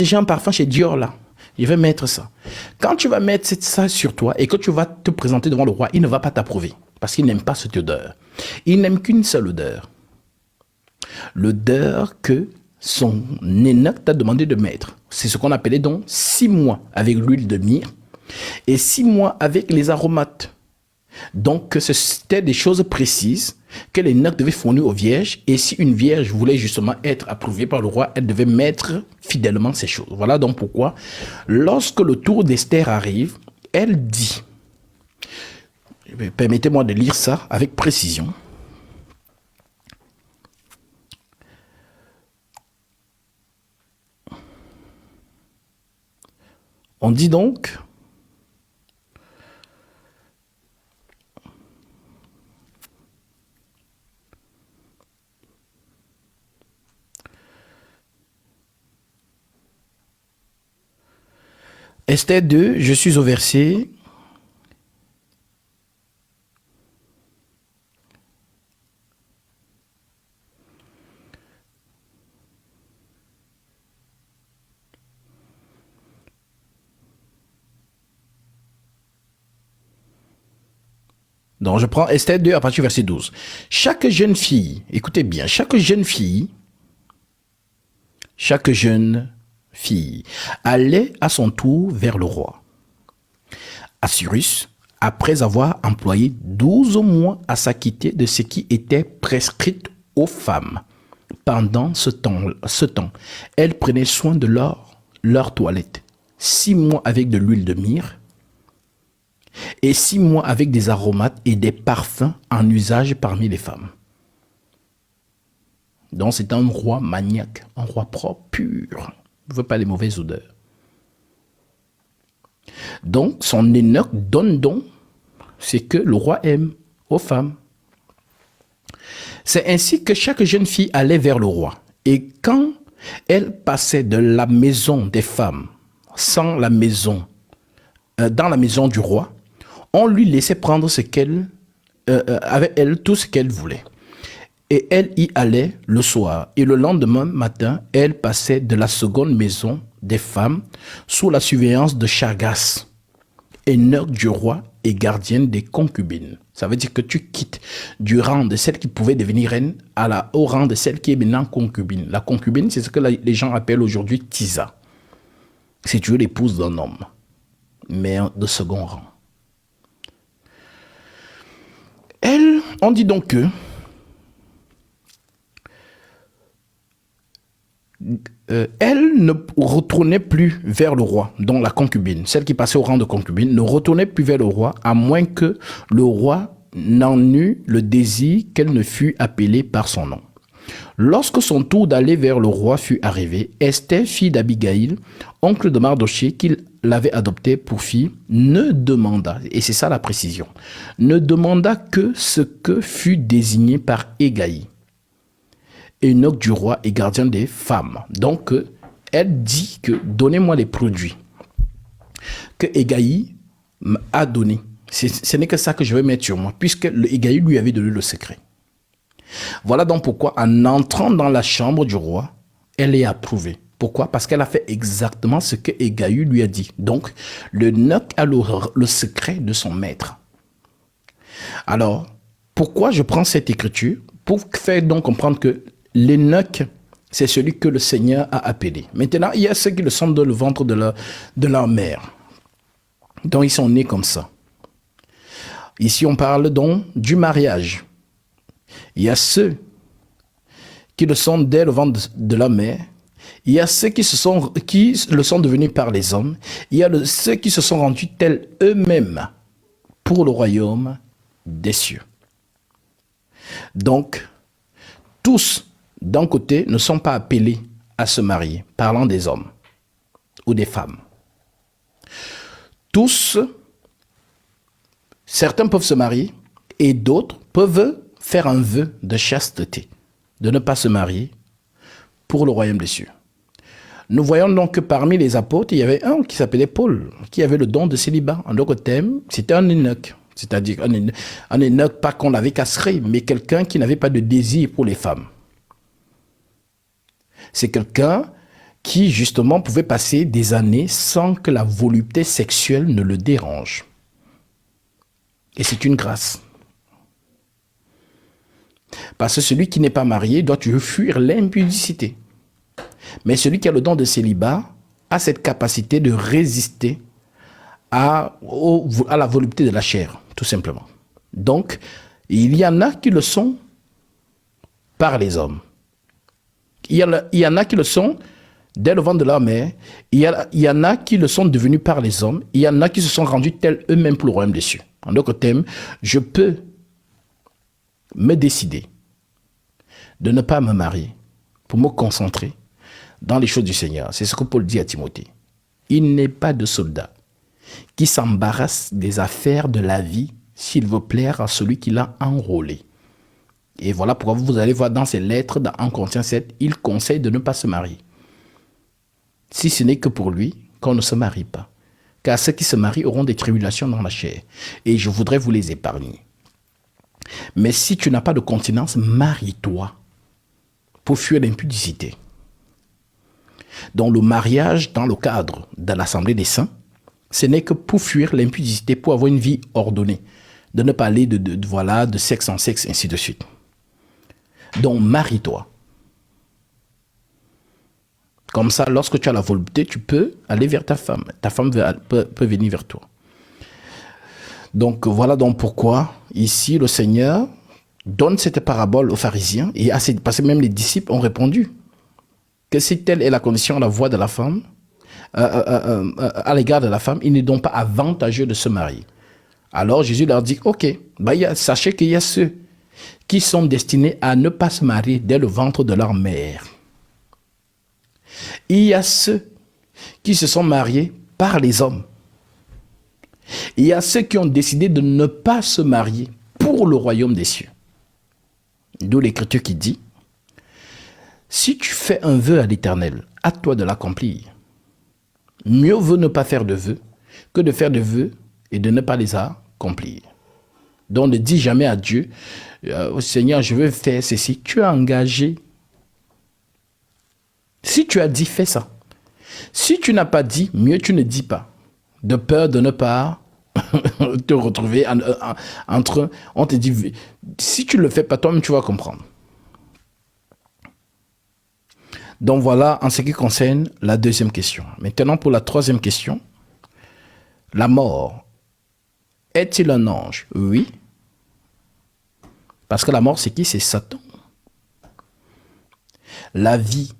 j'ai un parfum chez Dior là. Je vais mettre ça. Quand tu vas mettre ça sur toi et que tu vas te présenter devant le roi, il ne va pas t'approuver parce qu'il n'aime pas cette odeur. Il n'aime qu'une seule odeur. L'odeur que son eunuque t'a demandé de mettre. C'est ce qu'on appelait donc 6 mois avec l'huile de myrrhe et 6 mois avec les aromates. Donc, c'était des choses précises que les eunuques devaient fournir aux vierges. Et si une vierge voulait justement être approuvée par le roi, elle devait mettre fidèlement ces choses. Voilà donc pourquoi, lorsque le tour d'Esther arrive, elle dit, permettez-moi de lire ça avec précision. On dit donc... Esther 2, je suis au verset. Donc, je prends Esther 2 à partir du verset 12. Chaque jeune fille, écoutez bien, chaque jeune fille allait à son tour vers le roi. Assyrus, après avoir employé 12 mois à s'acquitter de ce qui était prescrit aux femmes. Pendant ce temps, elle prenait soin de leur toilette. 6 mois avec de l'huile de myrrhe et 6 mois avec des aromates et des parfums en usage parmi les femmes. Donc c'est un roi maniaque, un roi propre, pur. Il ne veut pas les mauvaises odeurs. Donc son eunuque donne donc ce que le roi aime aux femmes. C'est ainsi que chaque jeune fille allait vers le roi. Et quand elle passait de la maison des femmes dans la maison du roi, on lui laissait prendre avec elle tout ce qu'elle voulait. Et elle y allait le soir. Et le lendemain matin, elle passait de la seconde maison des femmes sous la surveillance de Chagas, eunuque du roi et gardienne des concubines. Ça veut dire que tu quittes du rang de celle qui pouvait devenir reine au rang de celle qui est maintenant concubine. La concubine, c'est ce que les gens appellent aujourd'hui Tisa. Si tu veux l'épouse d'un homme, mais de second rang. On dit donc que elle ne retournait plus vers le roi, dont la concubine, celle qui passait au rang de concubine, ne retournait plus vers le roi, à moins que le roi n'en eût le désir qu'elle ne fût appelée par son nom. Lorsque son tour d'aller vers le roi fut arrivé, Esther, fille d'Abigaïl, oncle de Mardoché, qu'il l'avait adoptée pour fille, ne demanda, et c'est ça la précision, ne demanda que ce que fut désigné par Hégaï, eunuque du roi et gardien des femmes. Donc, elle dit que donnez-moi les produits que Hégaï a donné. Ce n'est que ça que je vais mettre sur moi, puisque Hégaï lui avait donné le secret. Voilà donc pourquoi, en entrant dans la chambre du roi, elle est approuvée. Pourquoi? Parce qu'elle a fait exactement ce que Hégaï lui a dit. Donc, l'eunuque a le secret de son maître. Alors, pourquoi je prends cette écriture? Pour faire donc comprendre que l'eunuque, c'est celui que le Seigneur a appelé. Maintenant, il y a ceux qui le sont dans le ventre de leur mère. Donc, ils sont nés comme ça. Ici, on parle donc du mariage. Il y a ceux qui le sont dès le ventre de la mère. Il y a ceux qui le sont devenus par les hommes. Il y a ceux qui se sont rendus tels eux-mêmes pour le royaume des cieux. Donc, tous, d'un côté, ne sont pas appelés à se marier, parlant des hommes ou des femmes. Tous, certains peuvent se marier et d'autres peuvent faire un vœu de chasteté, de ne pas se marier pour le royaume des cieux. Nous voyons donc que parmi les apôtres, il y avait un qui s'appelait Paul, qui avait le don de célibat. En d'autres termes, c'était un eunuque, c'est-à-dire un eunuque, pas qu'on l'avait castré, mais quelqu'un qui n'avait pas de désir pour les femmes. C'est quelqu'un qui justement pouvait passer des années sans que la volupté sexuelle ne le dérange. Et c'est une grâce. Parce que celui qui n'est pas marié doit toujours fuir l'impudicité. Mais celui qui a le don de célibat a cette capacité de résister à la volupté de la chair, tout simplement. Donc, il y en a qui le sont par les hommes. Il y en a qui le sont dès le ventre de leur mère. Il y en a qui le sont devenus par les hommes. Il y en a qui se sont rendus tels eux-mêmes pour le royaume des cieux. En d'autres termes, je peux me décider de ne pas me marier pour me concentrer dans les choses du Seigneur. C'est ce que Paul dit à Timothée. Il n'est pas de soldat qui s'embarrasse des affaires de la vie s'il veut plaire à celui qui l'a enrôlé. Et voilà pourquoi vous allez voir dans ses lettres, dans 1 Corinthiens 7, il conseille de ne pas se marier. Si ce n'est que pour lui qu'on ne se marie pas. Car ceux qui se marient auront des tribulations dans la chair. Et je voudrais vous les épargner. Mais si tu n'as pas de continence, marie-toi pour fuir l'impudicité. Donc le mariage dans le cadre de l'Assemblée des saints, ce n'est que pour fuir l'impudicité, pour avoir une vie ordonnée. De ne pas aller de sexe en sexe, ainsi de suite. Donc marie-toi. Comme ça, lorsque tu as la volonté, tu peux aller vers ta femme. Ta femme peut venir vers toi. Donc voilà donc pourquoi ici le Seigneur donne cette parabole aux pharisiens et parce que même les disciples ont répondu que si telle est la condition, la voie de la femme, à l'égard de la femme, il n'est donc pas avantageux de se marier. Alors Jésus leur dit, ok, sachez qu'il y a ceux qui sont destinés à ne pas se marier dès le ventre de leur mère. Il y a ceux qui se sont mariés par les hommes. Il y a ceux qui ont décidé de ne pas se marier pour le royaume des cieux. D'où l'Écriture qui dit, si tu fais un vœu à l'Éternel, à toi de l'accomplir. Mieux vaut ne pas faire de vœux que de faire de vœux et de ne pas les accomplir. Donc ne dis jamais à Dieu, Seigneur, je veux faire ceci. Tu as engagé. Si tu as dit, fais ça. Si tu n'as pas dit, mieux tu ne dis pas. De peur de ne pas te retrouver entre... On te dit, si tu ne le fais pas toi-même, tu vas comprendre. Donc voilà en ce qui concerne la deuxième question. Maintenant pour la troisième question. La mort, est-il un ange? Oui. Parce que la mort, c'est qui? C'est Satan. La vie,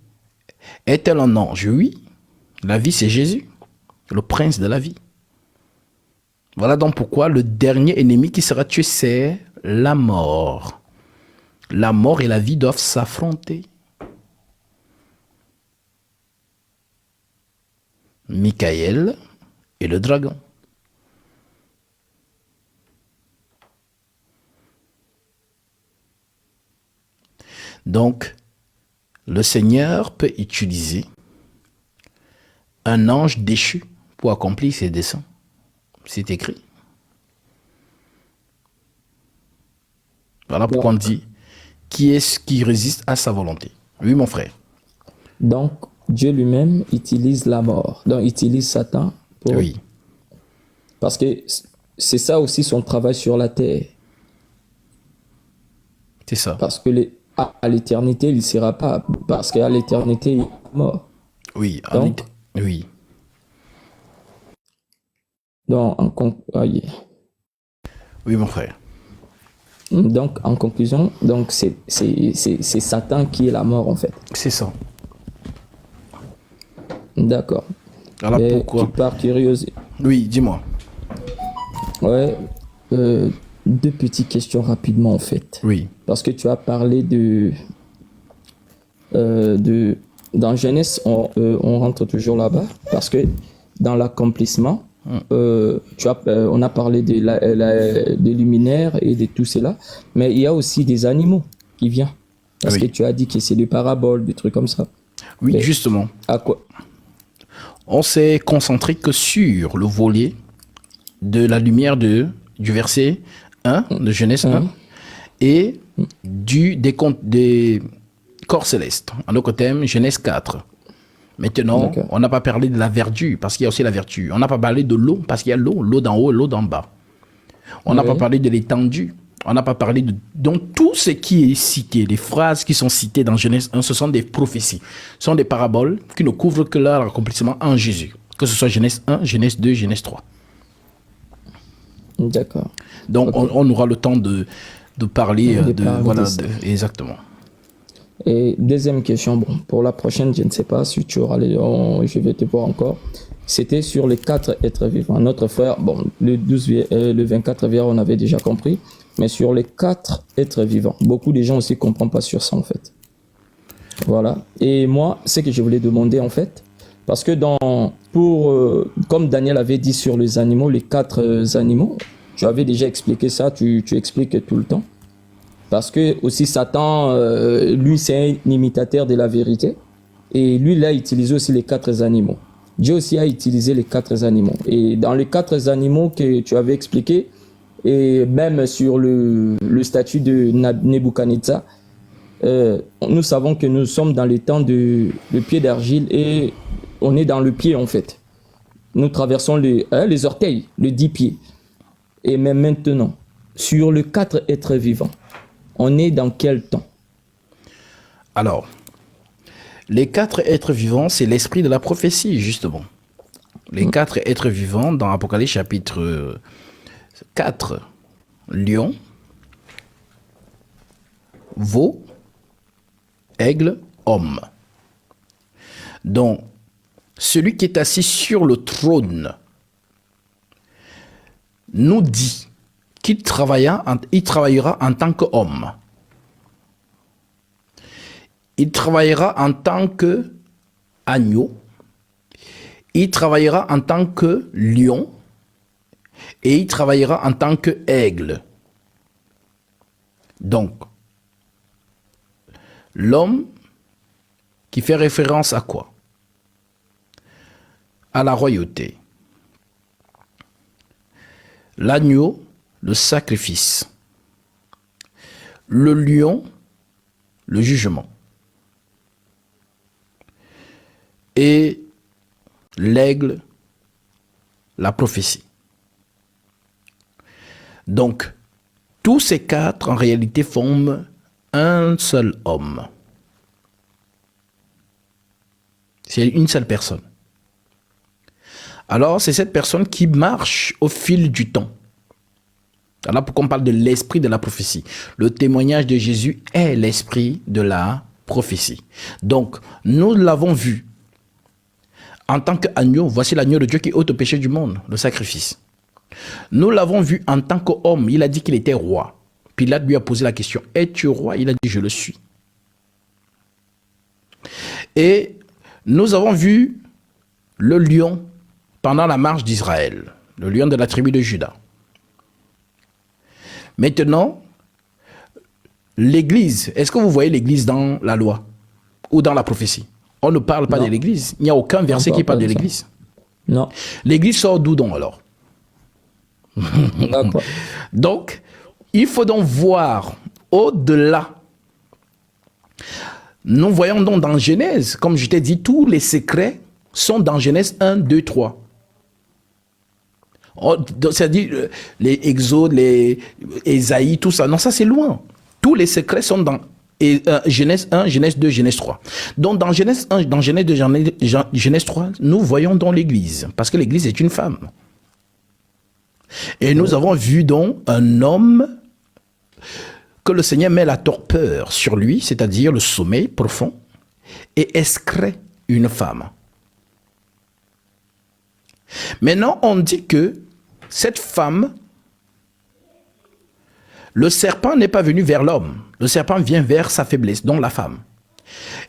est-elle un ange? Oui. La vie, c'est Jésus, le prince de la vie. Voilà donc pourquoi le dernier ennemi qui sera tué, c'est la mort. La mort et la vie doivent s'affronter. Michael et le dragon. Donc, le Seigneur peut utiliser un ange déchu pour accomplir ses desseins. C'est écrit. Voilà pourquoi on dit qui est-ce qui résiste à sa volonté. Oui, mon frère. Donc, Dieu lui-même utilise la mort. Donc, utilise Satan pour... Oui. Parce que c'est ça aussi son travail sur la terre. C'est ça. Parce que à l'éternité, il ne sera pas. Parce qu'à l'éternité, il est mort. Oui. Donc, oui. Donc, Oui, mon frère. Donc, en conclusion, donc c'est Satan qui est la mort, en fait. C'est ça. D'accord. Voilà pourquoi. Par curiosité. Oui, dis-moi. Ouais. Deux petites questions rapidement, en fait. Oui. Parce que tu as parlé dans Genèse, on rentre toujours là-bas. Parce que dans l'accomplissement, on a parlé des luminaires et de tout cela, mais il y a aussi des animaux qui viennent. Parce que tu as dit que c'est des paraboles, des trucs comme ça. Oui, mais justement. À quoi? On s'est concentré que sur le volet de la lumière du verset 1 de Genèse 1 et des corps célestes. En d'autres termes, Genèse 4. Maintenant, on n'a pas parlé de la verdure, parce qu'il y a aussi la vertu. On n'a pas parlé de l'eau, parce qu'il y a l'eau d'en haut et l'eau d'en bas. On n'a pas parlé de l'étendue. On n'a pas parlé de... Donc, tout ce qui est cité, les phrases qui sont citées dans Genèse 1, ce sont des prophéties. Ce sont des paraboles qui ne couvrent que leur accomplissement en Jésus. Que ce soit Genèse 1, Genèse 2, Genèse 3. D'accord. Donc, on aura le temps de parler exactement. Et deuxième question, bon, pour la prochaine, je ne sais pas si tu auras je vais te voir encore. C'était sur les 4 êtres vivants. Notre frère, bon, le 24 vers, on avait déjà compris, mais sur les 4 êtres vivants. Beaucoup de gens aussi ne comprennent pas sur ça, en fait. Voilà. Et moi, ce que je voulais demander, en fait, parce que comme Daniel avait dit sur les animaux, les 4 animaux, tu avais déjà expliqué ça, tu expliques tout le temps. Parce que aussi Satan, lui, c'est un imitateur de la vérité. Et lui, il a utilisé aussi les 4 animaux. Dieu aussi a utilisé les 4 animaux. Et dans les 4 animaux que tu avais expliqué, et même sur le statut de Nebuchadnezzar, nous savons que nous sommes dans les temps de pied d'argile et on est dans le pied en fait. Nous traversons les orteils, le 10 pieds. Et même maintenant, sur les 4 êtres vivants, on est dans quel temps? Alors, les 4 êtres vivants, c'est l'esprit de la prophétie, justement. Les 4 êtres vivants, dans Apocalypse chapitre 4, lion, veau, aigle, homme. Donc, celui qui est assis sur le trône nous dit qu'il travaillera en tant qu'homme. Il travaillera en tant qu'agneau. Il travaillera en tant que lion. Et il travaillera en tant qu'aigle. Donc, l'homme qui fait référence à quoi? À la royauté. L'agneau, le sacrifice. Le lion, le jugement. Et l'aigle, la prophétie. Donc, tous ces 4, en réalité, forment un seul homme. C'est une seule personne. Alors, c'est cette personne qui marche au fil du temps. Voilà pourquoi on parle de l'esprit de la prophétie. Le témoignage de Jésus est l'esprit de la prophétie. Donc, nous l'avons vu. En tant qu'agneau, voici l'agneau de Dieu qui ôte le péché du monde, le sacrifice. Nous l'avons vu en tant qu'homme, il a dit qu'il était roi. Pilate lui a posé la question, es-tu roi? Il a dit, je le suis. Et nous avons vu le lion pendant la marche d'Israël, le lion de la tribu de Juda. Maintenant, l'église, est-ce que vous voyez l'église dans la loi ou dans la prophétie? On ne parle pas de l'église. Il n'y a aucun verset qui parle de l'église. Non. L'église sort d'où donc alors? Donc, il faut donc voir au-delà. Nous voyons donc dans Genèse, comme je t'ai dit, tous les secrets sont dans Genèse 1, 2, 3. C'est-à-dire les Exodes, les Ésaïe, tout ça. Non, ça c'est loin. Tous les secrets sont dans Genèse 1, Genèse 2, Genèse 3. Donc dans Genèse 1, dans Genèse 2, Genèse 3, nous voyons donc l'Église. Parce que l'Église est une femme. Et nous avons vu donc un homme que le Seigneur met la torpeur sur lui, c'est-à-dire le sommeil profond, et excrète une femme. Maintenant, on dit que cette femme, le serpent n'est pas venu vers l'homme. Le serpent vient vers sa faiblesse, donc la femme.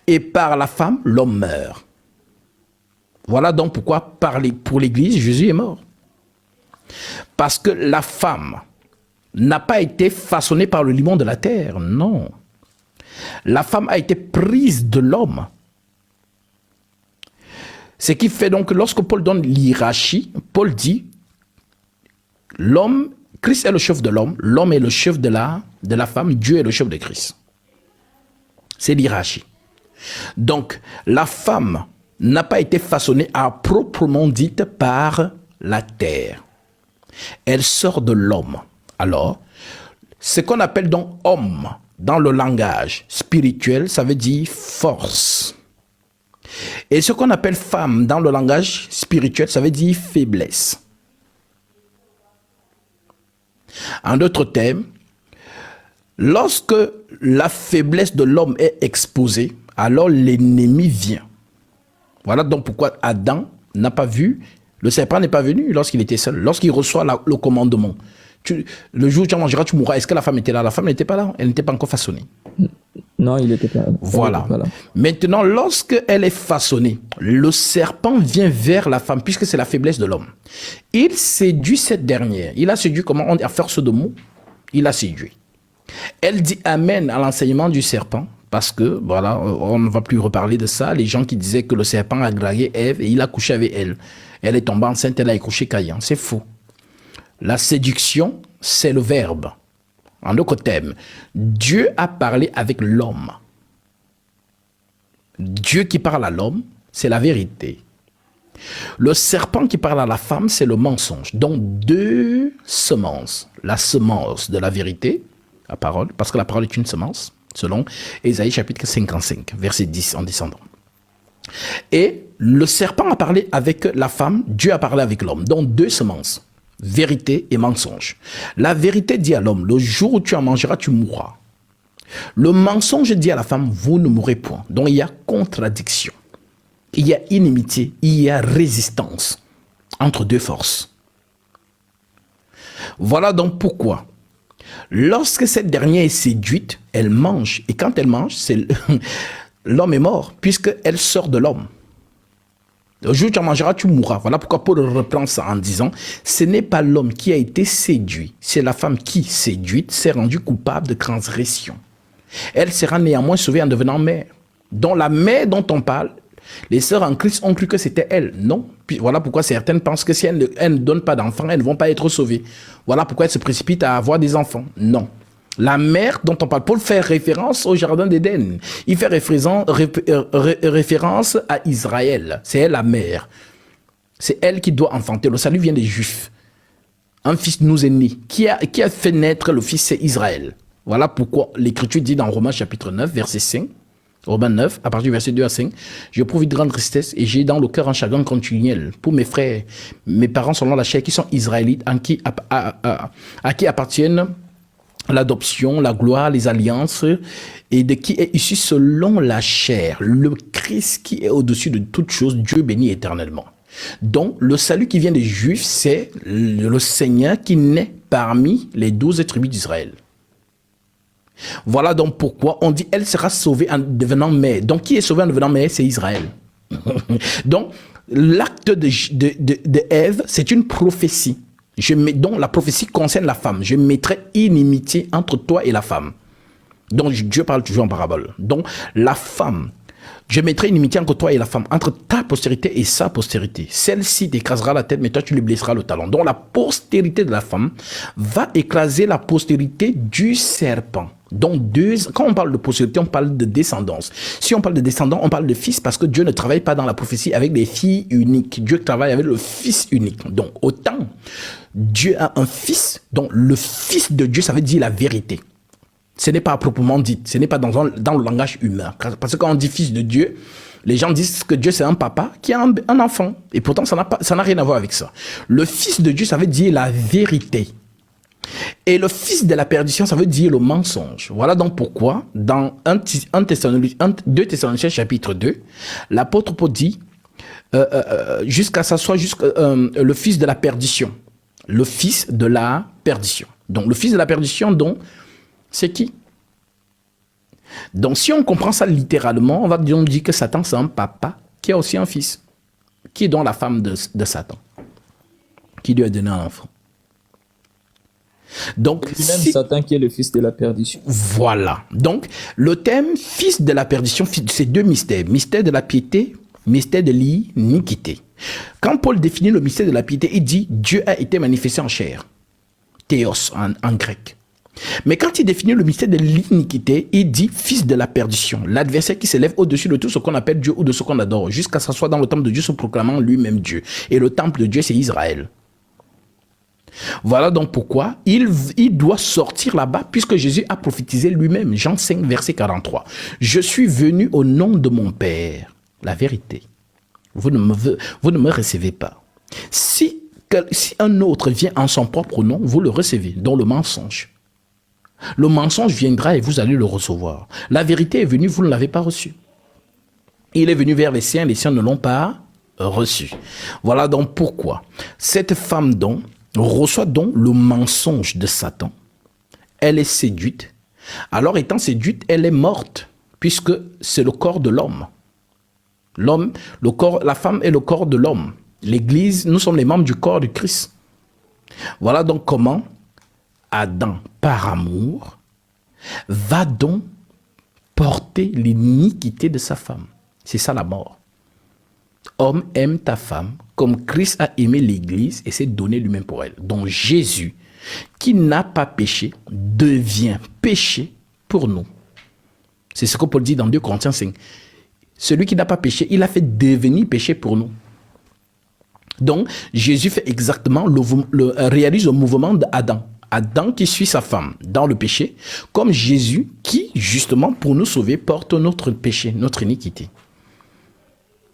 Et par la femme, l'homme meurt. Voilà donc pourquoi pour l'Église, Jésus est mort. Parce que la femme n'a pas été façonnée par le limon de la terre, non. La femme a été prise de l'homme. Ce qui fait donc que lorsque Paul donne l'hiérarchie, Paul dit, l'homme, Christ est le chef de l'homme est le chef de la femme, Dieu est le chef de Christ. C'est l'hiérarchie. Donc, la femme n'a pas été façonnée à proprement dite par la terre. Elle sort de l'homme. Alors, ce qu'on appelle donc homme dans le langage spirituel, ça veut dire force. Et ce qu'on appelle femme dans le langage spirituel, ça veut dire faiblesse. En d'autres termes, lorsque la faiblesse de l'homme est exposée, alors l'ennemi vient. Voilà donc pourquoi Adam n'a pas vu, le serpent n'est pas venu lorsqu'il était seul, lorsqu'il reçoit le commandement. Le jour où tu en mangeras, tu mourras. Est-ce que la femme était là? La femme n'était pas là, elle n'était pas encore façonnée. Non, il n'était pas là. Voilà. Maintenant, lorsqu'elle est façonnée, le serpent vient vers la femme, puisque c'est la faiblesse de l'homme. Il séduit cette dernière. Il a séduit, comment on dit, à force de mots, il a séduit. Elle dit amen à l'enseignement du serpent, parce que, voilà, on ne va plus reparler de ça. Les gens qui disaient que le serpent a dragué Ève et il a couché avec elle. Elle est tombée enceinte, elle a accouché Caïn. C'est faux. La séduction, c'est le verbe. En d'autres termes, Dieu a parlé avec l'homme. Dieu qui parle à l'homme, c'est la vérité. Le serpent qui parle à la femme, c'est le mensonge. Donc, deux semences. La semence de la vérité, la parole, parce que la parole est une semence, selon Ésaïe chapitre 55, verset 10 en descendant. Et le serpent a parlé avec la femme, Dieu a parlé avec l'homme. Donc, deux semences. Vérité et mensonge. La vérité dit à l'homme, le jour où tu en mangeras, tu mourras. Le mensonge dit à la femme, vous ne mourrez point. Donc il y a contradiction. Il y a inimitié, il y a résistance entre deux forces. Voilà donc pourquoi, lorsque cette dernière est séduite, elle mange. Et quand elle mange, l'homme est mort, puisqu'elle sort de l'homme. Le jour où tu en mangeras, tu mourras. Voilà pourquoi Paul reprend ça en disant, ce n'est pas l'homme qui a été séduit, c'est la femme qui, séduite, s'est rendue coupable de transgression. Elle sera néanmoins sauvée en devenant mère. Dans la mère dont on parle, les sœurs en Christ ont cru que c'était elle. Non. Puis voilà pourquoi certaines pensent que si elles ne donnent pas d'enfants, elles ne vont pas être sauvées. Voilà pourquoi elles se précipitent à avoir des enfants. Non. La mère dont on parle, Paul fait référence au jardin d'Éden. Il fait référence à Israël. C'est elle la mère. C'est elle qui doit enfanter. Le salut vient des Juifs. Un fils nous est né. Qui a fait naître le fils, c'est Israël. Voilà pourquoi l'Écriture dit dans Romains chapitre 9, verset 5, Romains 9, à partir du verset 2 à 5, « J'éprouve une grande tristesse et j'ai dans le cœur un chagrin continuel pour mes frères, mes parents selon la chair, qui sont israélites, à qui appartiennent l'adoption, la gloire, les alliances, et de qui est issu selon la chair, le Christ qui est au-dessus de toutes choses, Dieu béni éternellement. » Donc, le salut qui vient des Juifs, c'est le Seigneur qui naît parmi les 12 tribus d'Israël. Voilà donc pourquoi on dit elle sera sauvée en devenant mère. Donc, qui est sauvé en devenant mère? C'est Israël. Donc, l'acte de Ève, c'est une prophétie. Donc, la prophétie concerne la femme. Je mettrai inimitié entre toi et la femme. Donc, Dieu parle toujours en parabole. Donc, la femme, je mettrai inimitié entre toi et la femme, entre ta postérité et sa postérité. Celle-ci t'écrasera la tête, mais toi, tu lui blesseras le talon. Donc, la postérité de la femme va écraser la postérité du serpent. Donc, quand on parle de postérité, on parle de descendance. Si on parle de descendant, on parle de fils, parce que Dieu ne travaille pas dans la prophétie avec des filles uniques. Dieu travaille avec le fils unique. Donc, autant Dieu a un fils, donc le fils de Dieu, ça veut dire la vérité. Ce n'est pas proprement dit, ce n'est pas dans le langage humain. Parce que quand on dit fils de Dieu, les gens disent que Dieu c'est un papa qui a un enfant. Et pourtant, ça n'a rien à voir avec ça. Le fils de Dieu, ça veut dire la vérité. Et le fils de la perdition, ça veut dire le mensonge. Voilà donc pourquoi, dans 2 Thessaloniciens chapitre 2, l'apôtre Paul dit, jusqu'à ça soit le fils de la perdition. Le fils de la perdition. Donc, le fils de la perdition, donc, c'est qui? Donc, si on comprend ça littéralement, on va donc dire que Satan, c'est un papa qui a aussi un fils, qui est donc la femme de Satan, qui lui a donné un enfant. Donc, même Satan qui est le fils de la perdition. Voilà. Donc, le thème fils de la perdition, c'est deux mystères. Mystère de la piété, mystère de l'iniquité. Quand Paul définit le mystère de la piété, il dit Dieu a été manifesté en chair. Théos en grec. Mais quand il définit le mystère de l'iniquité, il dit fils de la perdition, l'adversaire qui s'élève au-dessus de tout ce qu'on appelle Dieu ou de ce qu'on adore, jusqu'à s'asseoir dans le temple de Dieu se proclamant lui-même Dieu. Et le temple de Dieu, c'est Israël. Voilà donc pourquoi il doit sortir là-bas, puisque Jésus a prophétisé lui-même. Jean 5, verset 43. Je suis venu au nom de mon Père, la vérité. Vous ne me recevez pas. Si un autre vient en son propre nom, vous le recevez, dont le mensonge. Le mensonge viendra et vous allez le recevoir. La vérité est venue, vous ne l'avez pas reçue. Il est venu vers les siens ne l'ont pas reçu. Voilà donc pourquoi cette femme donc reçoit donc le mensonge de Satan. Elle est séduite. Alors étant séduite, elle est morte, puisque c'est le corps de l'homme. L'homme, le corps, la femme est le corps de l'homme. L'Église, nous sommes les membres du corps de Christ. Voilà donc comment Adam, par amour, va donc porter l'iniquité de sa femme. C'est ça la mort. Homme, aime ta femme comme Christ a aimé l'Église et s'est donné lui-même pour elle. Donc Jésus, qui n'a pas péché, devient péché pour nous. C'est ce que Paul dit dans 2 Corinthiens 5. Celui qui n'a pas péché, il a fait devenir péché pour nous. Donc Jésus fait exactement réalise le mouvement d'Adam. Adam qui suit sa femme dans le péché, comme Jésus qui, justement, pour nous sauver, porte notre péché, notre iniquité.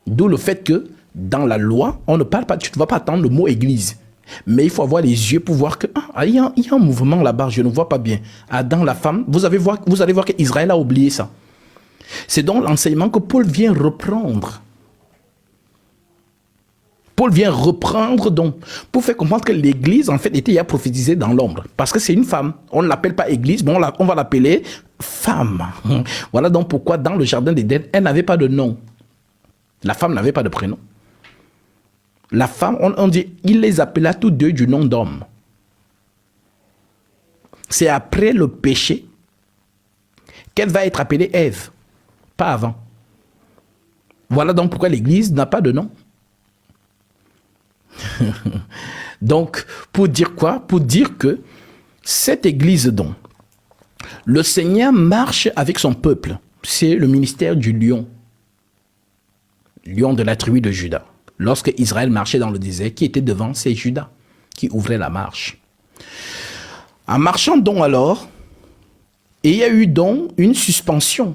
D'où le fait que, dans la loi, on ne parle pas, tu ne vas pas attendre le mot église. Mais il faut avoir les yeux pour voir que, il y a un mouvement là-bas, je ne vois pas bien. Adam, la femme, vous allez voir qu'Israël a oublié ça. C'est donc l'enseignement que Paul vient reprendre. Paul vient reprendre donc pour faire comprendre que l'église en fait était prophétisée dans l'ombre parce que c'est une femme. On ne l'appelle pas église, mais on va l'appeler femme. Voilà donc pourquoi dans le jardin d'Éden, elle n'avait pas de nom. La femme n'avait pas de prénom. La femme, on dit, il les appela tous deux du nom d'homme. C'est après le péché qu'elle va être appelée Ève, pas avant. Voilà donc pourquoi l'église n'a pas de nom. Donc, pour dire quoi? Pour dire que cette église donc, le Seigneur marche avec son peuple. C'est le ministère du lion. Lion de la tribu de Juda. Lorsque Israël marchait dans le désert, qui était devant? C'est Juda qui ouvrait la marche. En marchant donc alors, il y a eu donc une suspension.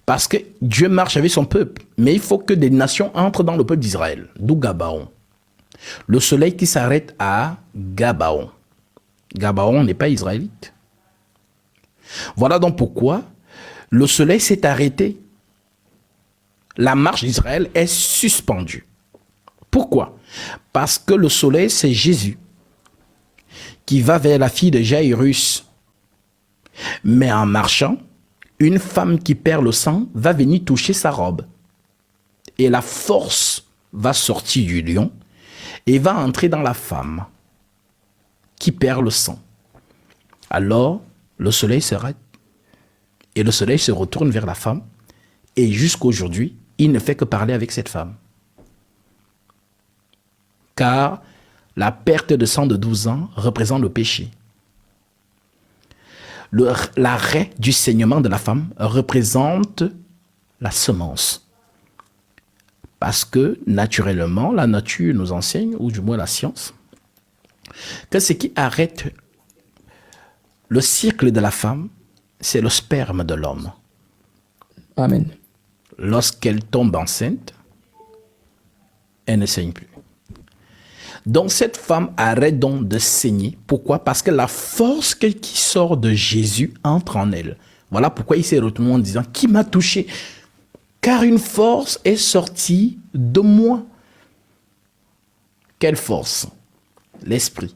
Parce que Dieu marche avec son peuple. Mais il faut que des nations entrent dans le peuple d'Israël. D'où Gabaon. Le soleil qui s'arrête à Gabaon. Gabaon n'est pas israélite. Voilà donc pourquoi le soleil s'est arrêté. La marche d'Israël est suspendue. Pourquoi? Parce que le soleil, c'est Jésus qui va vers la fille de Jaïrus. Mais en marchant, une femme qui perd le sang va venir toucher sa robe. Et la force va sortir du lion et va entrer dans la femme qui perd le sang. Alors, le soleil s'arrête et le soleil se retourne vers la femme. Et jusqu'aujourd'hui, il ne fait que parler avec cette femme. Car la perte de sang de 12 ans représente le péché. L'arrêt du saignement de la femme représente la semence. Parce que, naturellement, la nature nous enseigne, ou du moins la science, que ce qui arrête le cycle de la femme, c'est le sperme de l'homme. Amen. Lorsqu'elle tombe enceinte, elle ne saigne plus. Donc cette femme arrête donc de saigner. Pourquoi? Parce que la force qui sort de Jésus entre en elle. Voilà pourquoi il s'est retourné en disant, qui m'a touché? Car une force est sortie de moi. Quelle force? L'esprit.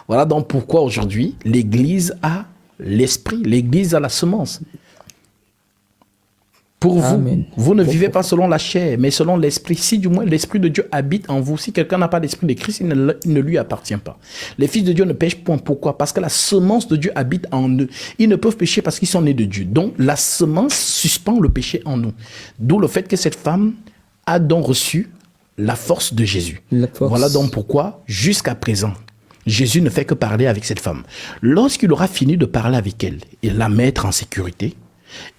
Voilà donc pourquoi aujourd'hui l'Église a l'esprit, l'Église a la semence. Pour Amen. Vous ne vivez pas selon la chair, mais selon l'esprit. Si du moins l'esprit de Dieu habite en vous, si quelqu'un n'a pas l'esprit de Christ, il ne lui appartient pas. Les fils de Dieu ne pêchent point. Pourquoi? Parce que la semence de Dieu habite en eux. Ils ne peuvent pécher parce qu'ils sont nés de Dieu. Donc la semence suspend le péché en nous. D'où le fait que cette femme a donc reçu la force de Jésus. Voilà donc pourquoi, jusqu'à présent, Jésus ne fait que parler avec cette femme. Lorsqu'il aura fini de parler avec elle et la mettre en sécurité,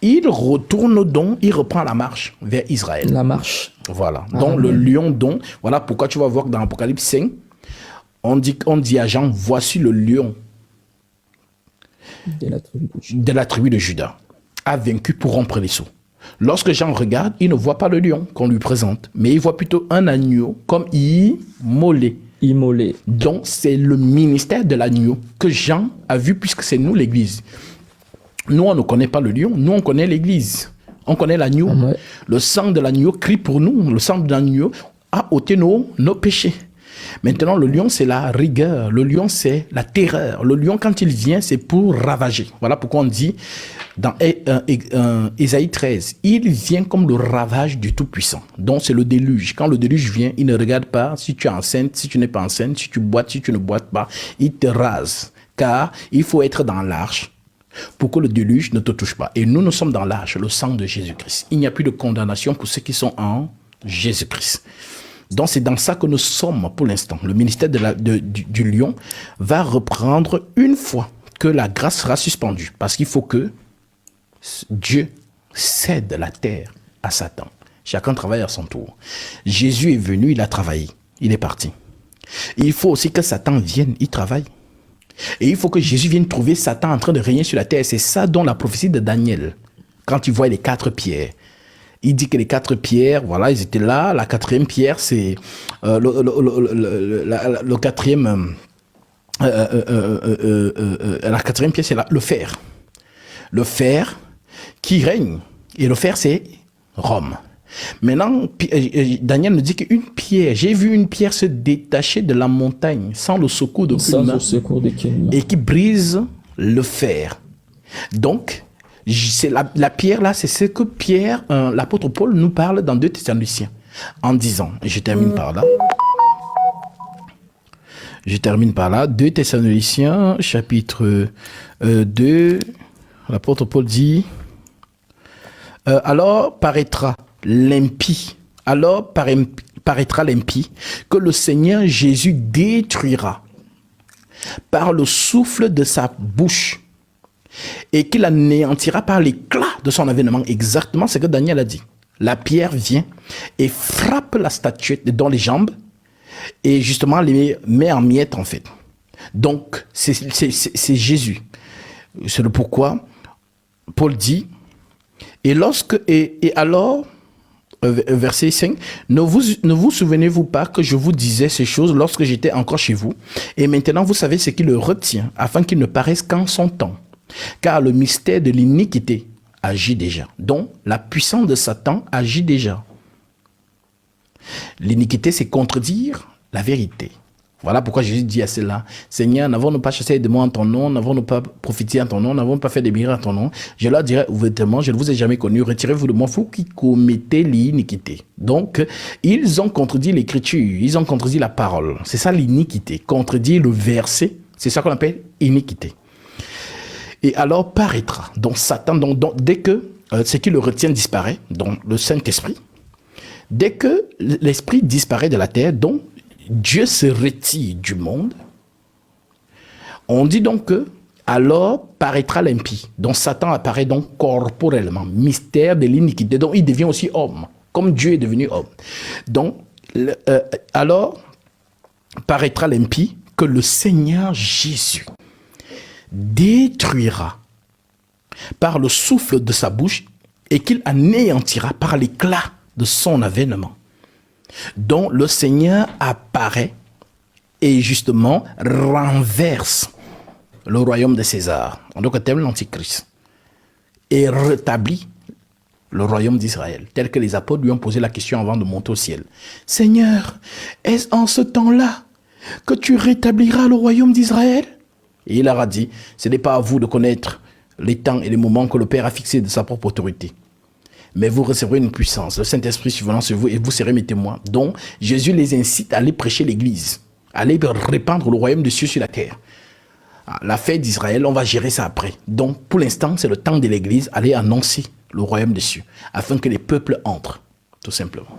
il retourne donc, il reprend la marche vers Israël. La marche. Voilà. Donc le lion donc, voilà pourquoi tu vas voir que dans Apocalypse 5, on dit à Jean, voici le lion de la tribu de Juda, a vaincu pour rompre les sceaux. Lorsque Jean regarde, il ne voit pas le lion qu'on lui présente, mais il voit plutôt un agneau comme immolé. Immolé. Donc c'est le ministère de l'agneau que Jean a vu, puisque c'est nous l'église. Nous, on ne connaît pas le lion, nous, on connaît l'église. On connaît l'agneau. Ouais. Le sang de l'agneau crie pour nous. Le sang de l'agneau a ôté nos péchés. Maintenant, le lion, c'est la rigueur. Le lion, c'est la terreur. Le lion, quand il vient, c'est pour ravager. Voilà pourquoi on dit dans Ésaïe 13, il vient comme le ravage du Tout-Puissant. Donc, c'est le déluge. Quand le déluge vient, il ne regarde pas si tu es enceinte, si tu n'es pas enceinte, si tu boites, si tu ne boites pas. Il te rase. Car il faut être dans l'arche pour que le déluge ne te touche pas. Et nous sommes dans l'arche, le sang de Jésus-Christ. Il n'y a plus de condamnation pour ceux qui sont en Jésus-Christ. Donc c'est dans ça que nous sommes pour l'instant. Le ministère du lion va reprendre une fois que la grâce sera suspendue. Parce qu'il faut que Dieu cède la terre à Satan. Chacun travaille à son tour. Jésus est venu, il a travaillé. Il est parti. Il faut aussi que Satan vienne, il travaille. Et il faut que Jésus vienne trouver Satan en train de régner sur la terre. C'est ça dont la prophétie de Daniel, quand il voit les 4 pierres. Il dit que les 4 pierres, voilà, ils étaient là. La 4e pierre, c'est le quatrième. La 4e pierre, c'est le fer. Le fer qui règne. Et le fer, c'est Rome. Maintenant, Daniel nous dit qu'une pierre, j'ai vu une pierre se détacher de la montagne sans le secours d'aucune main et qui brise le fer. Donc, c'est la pierre là, c'est ce que Pierre, l'apôtre Paul nous parle dans 2 Thessaloniciens en disant, et je termine par là, 2 Thessaloniciens chapitre 2, l'apôtre Paul dit, alors paraîtra l'impie, que le Seigneur Jésus détruira par le souffle de sa bouche et qu'il anéantira par l'éclat de son avènement. Exactement ce que Daniel a dit. La pierre vient et frappe la statuette dans les jambes et justement les met en miettes en fait. Donc c'est Jésus. C'est le pourquoi Paul dit, et alors, verset 5, ne vous souvenez-vous pas que je vous disais ces choses lorsque j'étais encore chez vous, et maintenant vous savez ce qui le retient, afin qu'il ne paraisse qu'en son temps. Car le mystère de l'iniquité agit déjà. Donc, la puissance de Satan agit déjà. L'iniquité, c'est contredire la vérité. Voilà pourquoi Jésus dit à cela, Seigneur, n'avons-nous pas chassé les démons en ton nom, n'avons-nous pas prophétisé en ton nom, n'avons-nous pas fait des miracles en ton nom? Je leur dirai ouvertement, je ne vous ai jamais connu, retirez-vous de moi, vous qui commettez l'iniquité. Donc, ils ont contredit l'écriture, ils ont contredit la parole. C'est ça l'iniquité, contredire le verset, c'est ça qu'on appelle iniquité. Et alors paraîtra, donc Satan, donc dès que ce qui le retient disparaît, donc le Saint-Esprit, dès que l'Esprit disparaît de la terre, donc Dieu se retire du monde, on dit donc que alors paraîtra l'impie. Donc Satan apparaît donc corporellement, mystère de l'iniquité. Donc il devient aussi homme, comme Dieu est devenu homme. Donc alors paraîtra l'impie que le Seigneur Jésus détruira par le souffle de sa bouche et qu'il anéantira par l'éclat de son avènement. Donc le Seigneur apparaît et justement renverse le royaume de César, donc tel l'Antichrist, et rétablit le royaume d'Israël, tel que les apôtres lui ont posé la question avant de monter au ciel. Seigneur, est-ce en ce temps-là que tu rétabliras le royaume d'Israël? Et il leur a dit, ce n'est pas à vous de connaître les temps et les moments que le Père a fixés de sa propre autorité. Mais vous recevrez une puissance, le Saint-Esprit survenant sur vous et vous serez mes témoins. Donc, Jésus les incite à aller prêcher l'Église, à aller répandre le royaume de Dieu sur la terre. La fête d'Israël, on va gérer ça après. Donc, pour l'instant, c'est le temps de l'Église, aller annoncer le royaume de Dieu, afin que les peuples entrent, tout simplement.